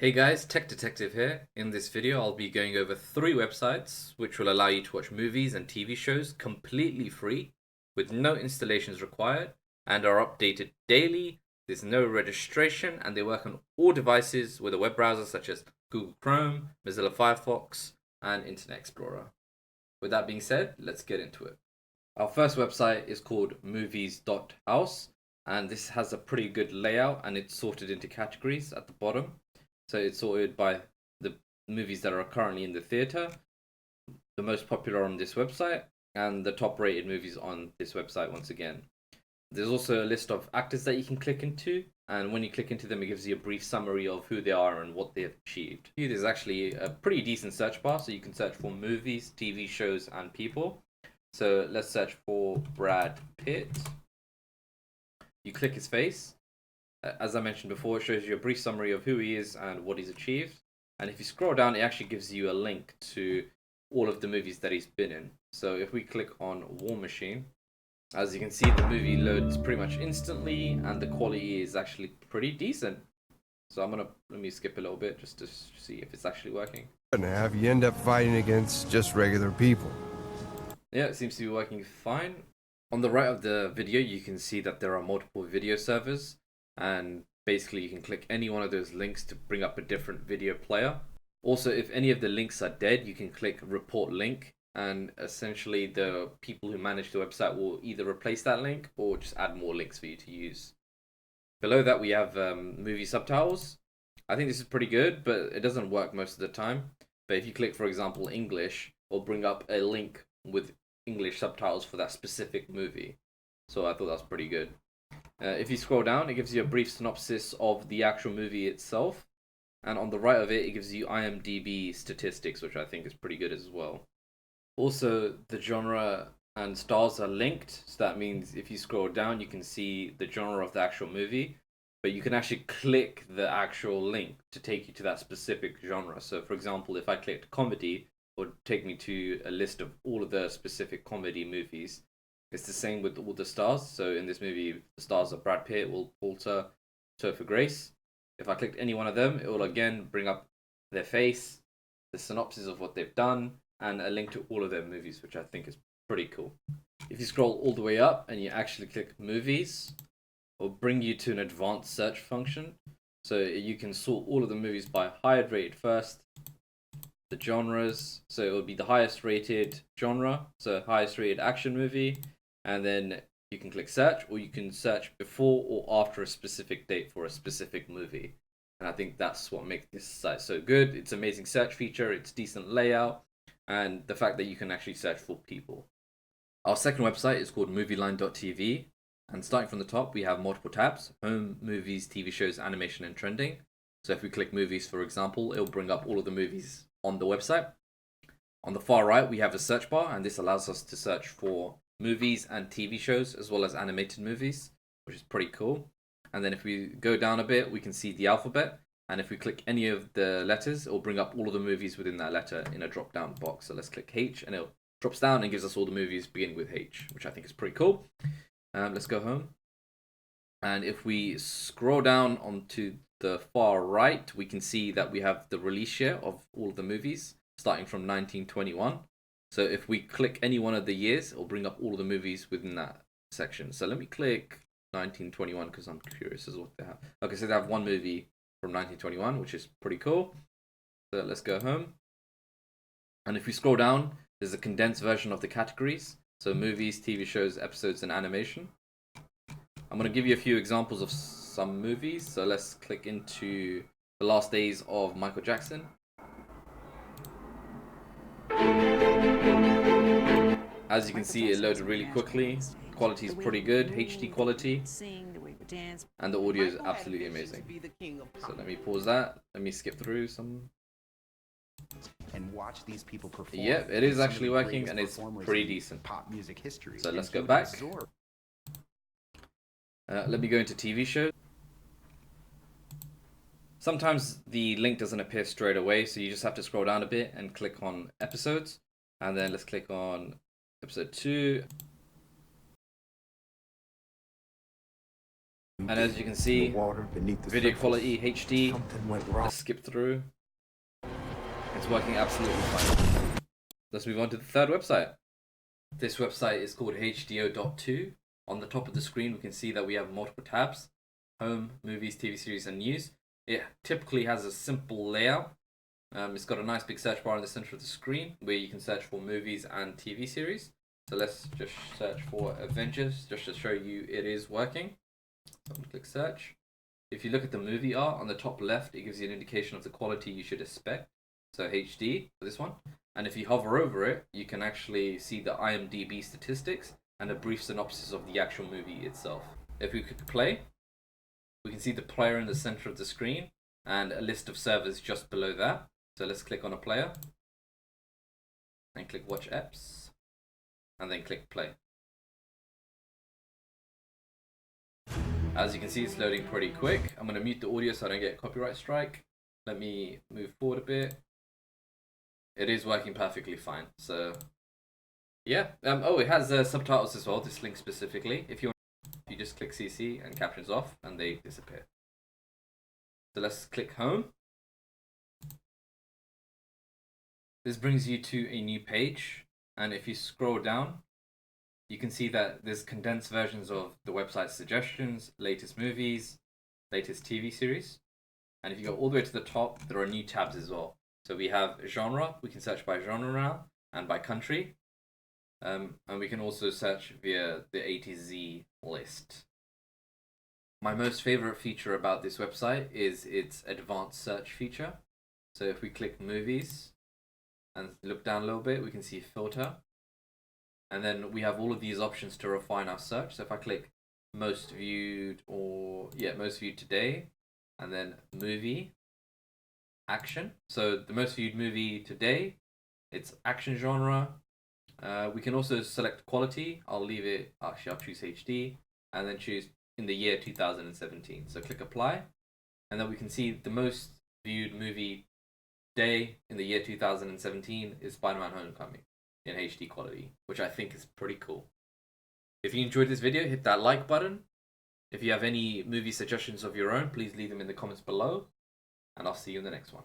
Hey guys, Tech Detective here. In this video, I'll be going over 3 websites which will allow you to watch movies and TV shows completely free with no installations required and are updated daily. There's no registration and they work on all devices with a web browser such as Google Chrome, Mozilla Firefox, and Internet Explorer. With that being said, let's get into it. Our first website is called movies.house and this has a pretty good layout and it's sorted into categories at the bottom. So it's sorted by the movies that are currently in the theater, the most popular on this website, and the top rated movies on this website once again. There's also a list of actors that you can click into, and when you click into them, it gives you a brief summary of who they are and what they've achieved. There's actually a pretty decent search bar, so you can search for movies, TV shows, and people. So let's search for Brad Pitt. You click his face. As I mentioned before, it shows you a brief summary of who he is and what he's achieved. And if you scroll down, it actually gives you a link to all of the movies that he's been in. So if we click on War Machine, as you can see, the movie loads pretty much instantly and the quality is actually pretty decent. So let me skip a little bit just to see if it's actually working. And have you end up fighting against just regular people. Yeah, it seems to be working fine. On the right of the video, you can see that there are multiple video servers. And basically you can click any one of those links to bring up a different video player. Also, if any of the links are dead, you can click report link and essentially the people who manage the website will either replace that link or just add more links for you to use. Below that we have movie subtitles. I think this is pretty good, but it doesn't work most of the time. But if you click, for example, English, it'll bring up a link with English subtitles for that specific movie. So I thought that's pretty good. If you scroll down, it gives you a brief synopsis of the actual movie itself. And on the right of it, it gives you IMDb statistics, which I think is pretty good as well. Also, the genre and stars are linked. So that means if you scroll down, you can see the genre of the actual movie. But you can actually click the actual link to take you to that specific genre. So, for example, if I clicked comedy, it would take me to a list of all of the specific comedy movies. It's the same with all the stars. So in this movie, the stars are Brad Pitt, Will Poulter, Topher Grace. If I clicked any one of them, it will again bring up their face, the synopsis of what they've done, and a link to all of their movies, which I think is pretty cool. If you scroll all the way up and you actually click movies, it will bring you to an advanced search function. So you can sort all of the movies by highest rated first, the genres. So it will be the highest rated genre, so highest rated action movie. And then you can click search, or you can search before or after a specific date for a specific movie. And I think that's what makes this site so good. It's amazing search feature, it's decent layout, and the fact that you can actually search for people. Our second website is called MovieLine.tv, and starting from the top, we have multiple tabs: home, movies, TV shows, animation, and trending. So if we click movies, for example, it'll bring up all of the movies on the website. On the far right, we have a search bar, and this allows us to search for movies and TV shows as well as animated movies, which is pretty cool. And then if we go down a bit, we can see the alphabet, and if we click any of the letters, it will bring up all of the movies within that letter in a drop down box. So let's click H and it drops down and gives us all the movies beginning with H, which I think is pretty cool. Let's go home, and if we scroll down onto the far right, we can see that we have the release year of all of the movies starting from 1921. So if we click any one of the years, it'll bring up all of the movies within that section. So let me click 1921 because I'm curious as to what they have. Okay, so they have one movie from 1921, which is pretty cool. So let's go home. And if we scroll down, there's a condensed version of the categories. So movies, TV shows, episodes, and animation. I'm going to give you a few examples of some movies. So let's click into The Last Days of Michael Jackson. As you can see, it loaded really quickly. Quality is pretty good, HD quality, and the audio is absolutely amazing. So let me pause that. Let me skip through some. And watch these people perform. Yep, it is actually working, and it's pretty decent. Pop music history. So let's go back. Let me go into TV shows. Sometimes the link doesn't appear straight away, so you just have to scroll down a bit and click on episodes. And then let's click on episode 2. And as you can see, water beneath the video surface, quality HD. something went wrong. Let's skip through. It's working absolutely fine. Let's move on to the third website. This website is called HDO.2. On the top of the screen, we can see that we have multiple tabs: home, movies, TV series, and news. It typically has a simple layout. It's got a nice big search bar in the center of the screen where you can search for movies and TV series. So let's just search for Avengers just to show you it is working. So I'm going to click search. If you look at the movie art on the top left, it gives you an indication of the quality you should expect. So HD for this one. And if you hover over it, you can actually see the IMDb statistics and a brief synopsis of the actual movie itself. If we click play, we can see the player in the center of the screen and a list of servers just below that. So let's click on a player and click watch apps and then click play. As you can see, it's loading pretty quick. I'm going to mute the audio so I don't get a copyright strike. Let me move forward a bit. It is working perfectly fine. So yeah. Oh, it has subtitles as well, this link specifically. If you just click CC and captions off and they disappear. So let's click home. This brings you to a new page, and if you scroll down, you can see that there's condensed versions of the website's suggestions, latest movies, latest TV series. And if you go all the way to the top, there are new tabs as well. So we have genre, we can search by genre now, and by country. And we can also search via the A to Z list. My most favorite feature about this website is its advanced search feature. So if we click movies and look down a little bit, we can see filter. And then we have all of these options to refine our search. So if I click most viewed most viewed today, and then movie, action. So the most viewed movie today, it's action genre. We can also select quality. I'll choose HD and then choose in the year 2017. So click apply, and then we can see the most viewed movie day in the year 2017 is Spider-Man Homecoming in HD quality, which I think is pretty cool. If you enjoyed this video, hit that like button. If you have any movie suggestions of your own, please leave them in the comments below, and I'll see you in the next one.